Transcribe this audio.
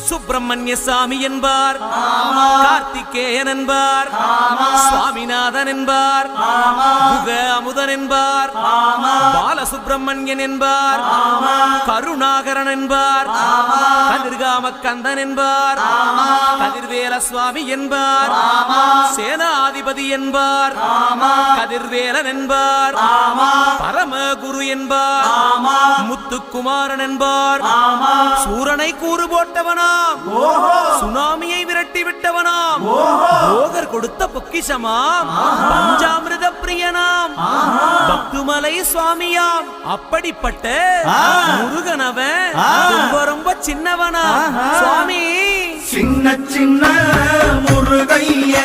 சுப்பிரமணிய சாமி என்பார், கார்த்திகேயன் என்பார், சுவாமிநாதன் என்பார், குக அமுதன் என்பார், பாலசுப்பிரமணியன் என்பார், கருணாகரன் என்பார், கதிர்காம கந்தன் என்பார், கதிர்வேல சுவாமி என்பார், சேனாதிபதி என்பார், கதிர்வேலன் என்பார், பரமகுரு என்பார், முத்துக்குமாரன் என்பார், சூரனை கூறு போட்டவனாம், சுனாமியை விரட்டி விட்டவனாம், போகர் கொடுத்த பொக்கிஷமாம், பஞ்சாமிர்த பிரியனாம், பக்துமலை சுவாமியாம். அப்படிப்பட்ட முருகனவன் ரொம்ப ரொம்ப சின்னவனா சுவாமி, சின்ன சின்ன முருகைய